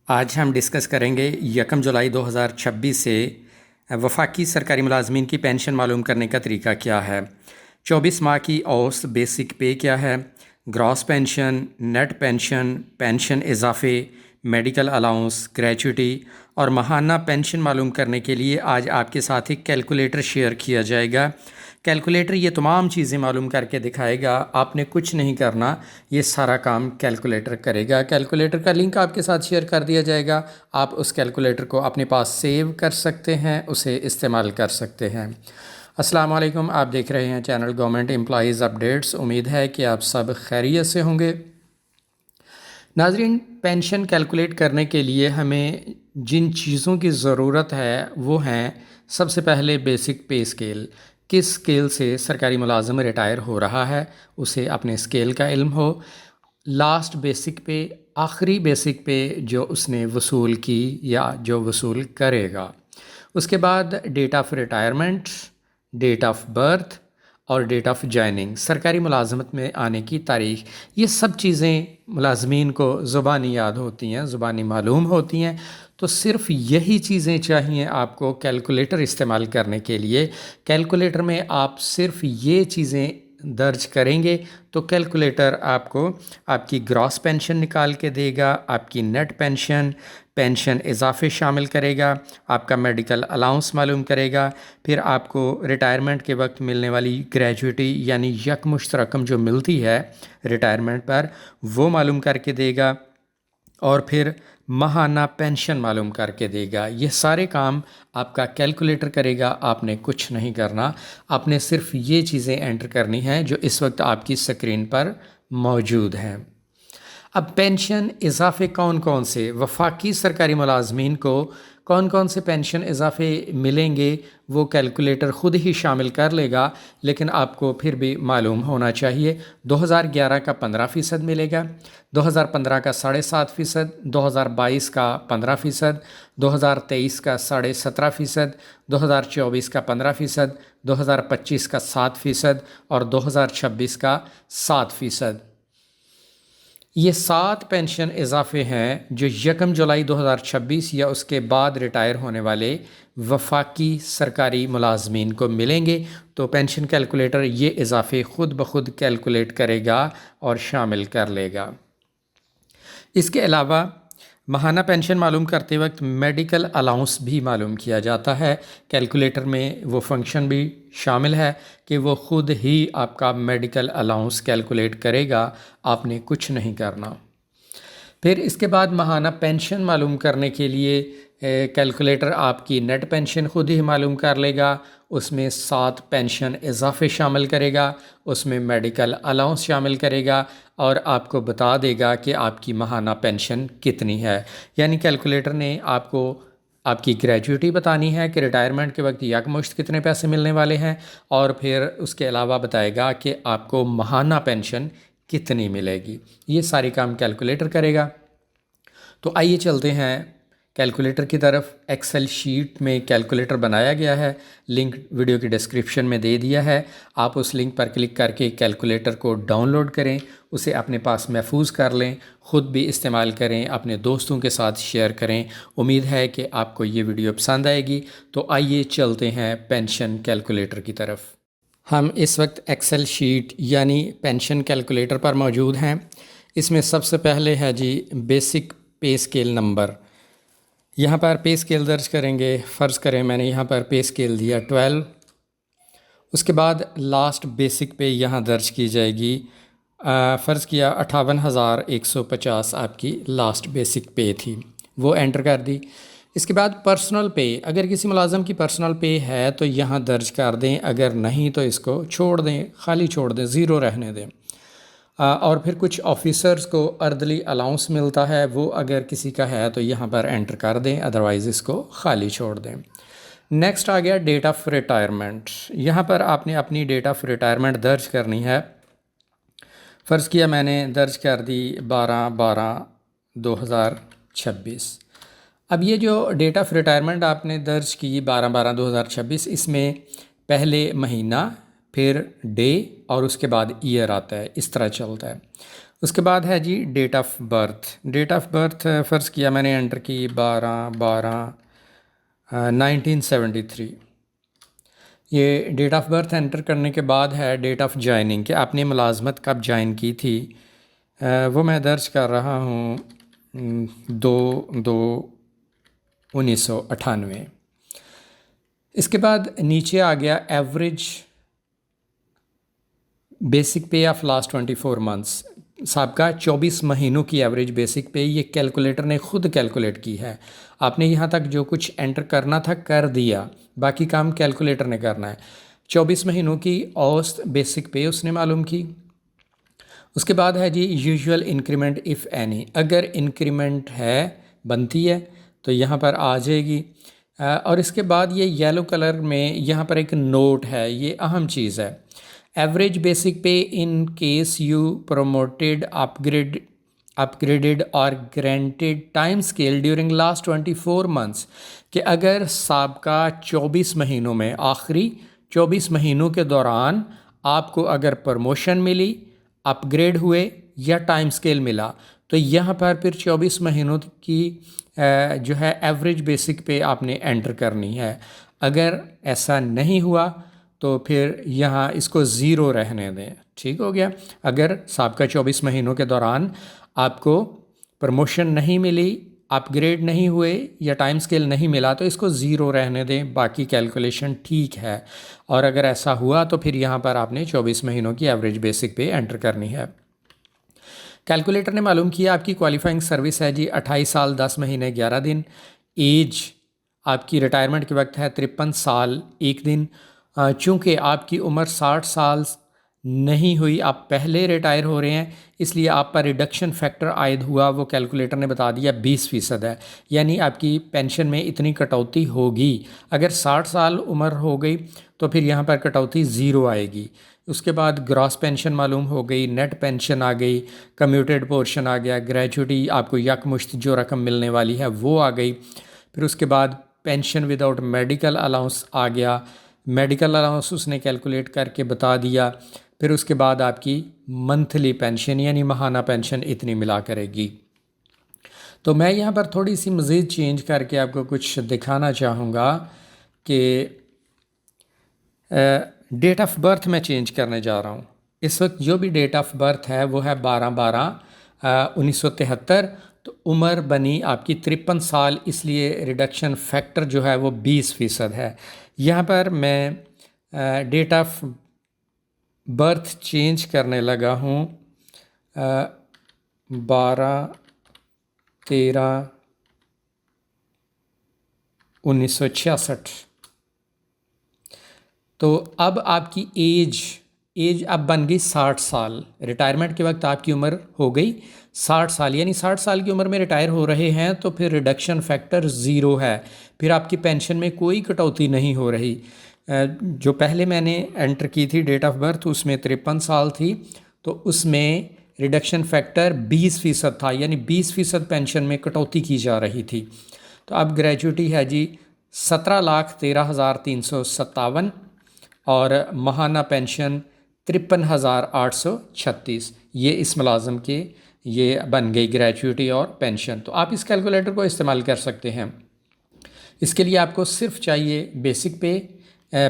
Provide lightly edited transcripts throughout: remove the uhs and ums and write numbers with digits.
آج ہم ڈسکس کریں گے 1 جولائی 2026 سے وفاقی سرکاری ملازمین کی پینشن معلوم کرنے کا طریقہ کیا ہے۔ 24 ماہ کی اوسط بیسک پے کیا ہے، gross pension, net pension, pension اضافے، میڈیکل الاؤنس، گریچوٹی اور ماہانہ پینشن معلوم کرنے کے لیے آج آپ کے ساتھ ایک کیلکولیٹر شیئر کیا جائے گا۔ کیلکولیٹر یہ تمام چیزیں معلوم کر کے دکھائے گا، آپ نے کچھ نہیں کرنا، یہ سارا کام کیلکولیٹر کرے گا۔ کیلکولیٹر کا لنک آپ کے ساتھ شیئر کر دیا جائے گا، آپ اس کیلکولیٹر کو اپنے پاس سیو کر سکتے ہیں، اسے استعمال کر سکتے ہیں۔ السلام علیکم، آپ دیکھ رہے ہیں چینل گورنمنٹ امپلائیز اپڈیٹس۔ امید ہے کہ آپ سب خیریت سے ہوں گے۔ ناظرین، پینشن کیلکولیٹ کرنے کے لیے ہمیں جن چیزوں کی ضرورت ہے وہ ہیں، سب سے پہلے بیسک پے اسکیل۔ کس اسکیل سے سرکاری ملازم ریٹائر ہو رہا ہے اسے اپنے اسکیل کا علم ہو۔ لاسٹ بیسک پے، آخری بیسک پے جو اس نے وصول کی یا جو وصول کرے گا۔ اس کے بعد date of retirement, date of birth اور ڈیٹ آف جوائننگ، سرکاری ملازمت میں آنے کی تاریخ۔ یہ سب چیزیں ملازمین کو زبانی یاد ہوتی ہیں، زبانی معلوم ہوتی ہیں، تو صرف یہی چیزیں چاہیے آپ کو کیلکولیٹر استعمال کرنے کے لیے۔ کیلکولیٹر میں آپ صرف یہ چیزیں درج کریں گے تو کیلکولیٹر آپ کو آپ کی گراس پینشن نکال کے دے گا، آپ کی نیٹ پینشن، پینشن اضافے شامل کرے گا، آپ کا میڈیکل الاؤنس معلوم کرے گا، پھر آپ کو ریٹائرمنٹ کے وقت ملنے والی گریجویٹی یعنی یکمشت رقم جو ملتی ہے ریٹائرمنٹ پر وہ معلوم کر کے دے گا، اور پھر ماہانہ پینشن معلوم کر کے دے گا۔ یہ سارے کام آپ کا کیلکولیٹر کرے گا، آپ نے کچھ نہیں کرنا، آپ نے صرف یہ چیزیں انٹر کرنی ہیں جو اس وقت آپ کی اسکرین پر موجود ہیں۔ اب پینشن اضافے کون کون سے، وفاقی سرکاری ملازمین کو کون کون سے پینشن اضافے ملیں گے وہ کیلکولیٹر خود ہی شامل کر لے گا، لیکن آپ کو پھر بھی معلوم ہونا چاہیے۔ 2011 کا 15% ملے گا، 2015 کا 7.5%، 2022 کا 15%، 2023 کا 17.5%، 2024 کا 15%، 2025 کا 7% اور 2026 کا 7%۔ یہ 7 پینشن اضافے ہیں جو 1 جولائی 2026 یا اس کے بعد ریٹائر ہونے والے وفاقی سرکاری ملازمین کو ملیں گے، تو پینشن کیلکولیٹر یہ اضافے خود بخود کیلکولیٹ کرے گا اور شامل کر لے گا۔ اس کے علاوہ ماہانہ پینشن معلوم کرتے وقت میڈیکل الاؤنس بھی معلوم کیا جاتا ہے۔ کیلکولیٹر میں وہ فنکشن بھی شامل ہے کہ وہ خود ہی آپ کا میڈیکل الاؤنس کیلکولیٹ کرے گا، آپ نے کچھ نہیں کرنا۔ پھر اس کے بعد ماہانہ پینشن معلوم کرنے کے لیے کیلکولیٹر آپ کی نیٹ پینشن خود ہی معلوم کر لے گا، اس میں 7 پینشن اضافے شامل کرے گا، اس میں میڈیکل الاؤنس شامل کرے گا اور آپ کو بتا دے گا کہ آپ کی ماہانہ پینشن کتنی ہے۔ یعنی کیلکولیٹر نے آپ کو آپ کی گریجویٹی بتانی ہے کہ ریٹائرمنٹ کے وقت یکمشت کتنے پیسے ملنے والے ہیں، اور پھر اس کے علاوہ بتائے گا کہ آپ کو ماہانہ پینشن کتنی ملے گی۔ یہ ساری کام کیلکولیٹر کرے گا۔ تو آئیے چلتے ہیں کیلکولیٹر کی طرف۔ ایکسل شیٹ میں کیلکولیٹر بنایا گیا ہے، لنک ویڈیو کی ڈسکرپشن میں دے دیا ہے، آپ اس لنک پر کلک کر کے کیلکولیٹر کو ڈاؤن لوڈ کریں، اسے اپنے پاس محفوظ کر لیں، خود بھی استعمال کریں، اپنے دوستوں کے ساتھ شیئر کریں۔ امید ہے کہ آپ کو یہ ویڈیو پسند آئے گی۔ تو آئیے چلتے ہیں پینشن کیلکولیٹر کی طرف۔ ہم اس وقت ایکسل شیٹ یعنی پینشن کیلکولیٹر پر موجود ہیں۔ اس میں سب سے پہلے ہے جی بیسک پے اسکیل نمبر۔ یہاں پر پے اسکیل درج کریں گے، فرض کریں میں نے یہاں پر پے اسکیل دیا 12۔ اس کے بعد لاسٹ بیسک پے یہاں درج کی جائے گی، فرض کیا 58,150 آپ کی لاسٹ بیسک پے تھی، وہ انٹر کر دی۔ اس کے بعد پرسنل پے، اگر کسی ملازم کی پرسنل پے ہے تو یہاں درج کر دیں، اگر نہیں تو اس کو چھوڑ دیں، خالی چھوڑ دیں، زیرو رہنے دیں۔ اور پھر کچھ آفیسرز کو ارلی الاؤنس ملتا ہے، وہ اگر کسی کا ہے تو یہاں پر انٹر کر دیں، ادروائز اس کو خالی چھوڑ دیں۔ نیکسٹ آ گیا ڈیٹ آف ریٹائرمنٹ۔ یہاں پر آپ نے اپنی ڈیٹ آف ریٹائرمنٹ درج کرنی ہے۔ فرض کیا میں نے درج کر دی 12/12/2026۔ اب یہ جو ڈیٹ آف ریٹائرمنٹ آپ نے درج کی 12/12/2026، اس میں پہلے مہینہ، پھر ڈے اور اس کے بعد ایئر آتا ہے، اس طرح چلتا ہے۔ اس کے بعد ہے جی date of birth. Date of birth فرض کیا میں نے انٹر کی 12/12/1973. یہ ڈیٹ آف برتھ انٹر کرنے کے بعد ہے ڈیٹ آف جوائننگ کہ آپ نے ملازمت کب جوائن کی تھی. وہ میں درج کر رہا ہوں 2/2/1998. اس کے بعد نیچے آ گیا average basic pay off last 24 months. سابقہ 24 مہینوں کی ایوریج بیسک پے یہ کیلکولیٹر نے خود کیلکولیٹ کی ہے. آپ نے یہاں تک جو کچھ انٹر کرنا تھا کر دیا، باقی کام کیلکولیٹر نے کرنا ہے. 24 مہینوں کی اوسط بیسک پے اس نے معلوم کی. اس کے بعد ہے جی یوزول انکریمنٹ اف اینی. اگر انکریمنٹ ہے بنتی ہے تو یہاں پر آ جائے گی. اور اس کے بعد یہ یلو کلر میں یہاں پر ایک نوٹ ہے، یہ اہم چیز ہے. Average basic pay in case you promoted upgraded اور granted time scale during last 24 months کہ اگر سابقہ 24 مہینوں میں آخری 24 مہینوں کے دوران آپ کو اگر پروموشن ملی، اپ گریڈ ہوئے یا ٹائم اسکیل ملا تو یہاں پر پھر 24 مہینوں کی جو ہے ایوریج بیسک پے آپ نے انٹر کرنی ہے. اگر ایسا نہیں ہوا تو پھر یہاں اس کو 0 رہنے دیں. ٹھیک ہو گیا. اگر سابقہ 24 مہینوں کے دوران آپ کو پروموشن نہیں ملی، اپ گریڈ نہیں ہوئے یا ٹائم سکیل نہیں ملا تو اس کو 0 رہنے دیں، باقی کیلکولیشن ٹھیک ہے. اور اگر ایسا ہوا تو پھر یہاں پر آپ نے 24 مہینوں کی ایوریج بیسک پے انٹر کرنی ہے. کیلکولیٹر نے معلوم کیا آپ کی کوالیفائنگ سروس ہے جی 28 سال 10 مہینے 11 دن. ایج آپ کی ریٹائرمنٹ کے وقت ہے 53 سال 1 دن. چونکہ آپ کی عمر 60 سال نہیں ہوئی، آپ پہلے ریٹائر ہو رہے ہیں، اس لیے آپ پر ریڈکشن فیکٹر عائد ہوا وہ کیلکولیٹر نے بتا دیا 20% ہے. یعنی آپ کی پینشن میں اتنی کٹوتی ہوگی. اگر 60 سال عمر ہو گئی تو پھر یہاں پر کٹوتی 0 آئے گی. اس کے بعد گراس پینشن معلوم ہو گئی، نیٹ پینشن آ گئی، کمیوٹیڈ پورشن آ گیا، گریجوٹی آپ کو یکمشت جو رقم ملنے والی ہے وہ آ گئی. پھر اس کے بعد پینشن وداؤٹ میڈیکل الاؤنس آ گیا، میڈیکل الاؤنس اس نے کیلکولیٹ کر کے بتا دیا. پھر اس کے بعد آپ کی منتھلی پینشن یعنی ماہانہ پینشن اتنی ملا کرے گی. تو میں یہاں پر تھوڑی سی مزید چینج کر کے آپ کو کچھ دکھانا چاہوں گا کہ ڈیٹ آف برتھ میں چینج کرنے جا رہا ہوں. اس وقت جو بھی ڈیٹ آف برتھ ہے وہ ہے 12/12/1973. تو عمر بنی آپ کی 53 سال، اس لیے ریڈکشن فیکٹر جو ہے وہ 20% ہے. یہاں پر میں ڈیٹ آف برتھ چینج کرنے لگا ہوں 12/13/1966. تو اب آپ کی ایج اب بن گئی 60 سال. ریٹائرمنٹ کے وقت آپ کی عمر ہو گئی 60 سال، یعنی 60 سال کی عمر میں ریٹائر ہو رہے ہیں تو پھر ریڈکشن فیکٹر 0 ہے. پھر آپ کی پینشن میں کوئی کٹوتی نہیں ہو رہی. جو پہلے میں نے انٹر کی تھی ڈیٹ آف برتھ اس میں 53 سال تھی تو اس میں ریڈکشن فیکٹر 20% تھا، یعنی 20% پینشن میں کٹوتی کی جا رہی تھی. تو اب گریجوٹی ہے جی 17,13,357 اور ماہانہ پینشن 53,836. یہ اس ملازم کے یہ بن گئی گریجوٹی اور پینشن. تو آپ اس کیلکولیٹر کو استعمال کر سکتے ہیں. اس کے لیے آپ کو صرف چاہیے بیسک پے،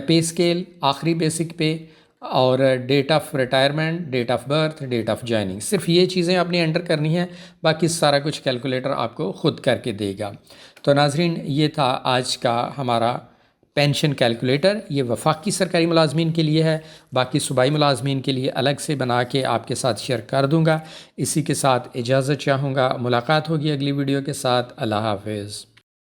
پے اسکیل، آخری بیسک پے اور date of retirement, date of birth, date of joining. صرف یہ چیزیں آپ نے انٹر کرنی ہیں، باقی سارا کچھ کیلکولیٹر آپ کو خود کر کے دے گا. تو ناظرین یہ تھا آج کا ہمارا پینشن کیلکولیٹر. یہ وفاقی سرکاری ملازمین کے لیے ہے، باقی صوبائی ملازمین کے لیے الگ سے بنا کے آپ کے ساتھ شیئر کر دوں گا. اسی کے ساتھ اجازت چاہوں گا. ملاقات ہوگی اگلی ویڈیو کے ساتھ. اللہ حافظ.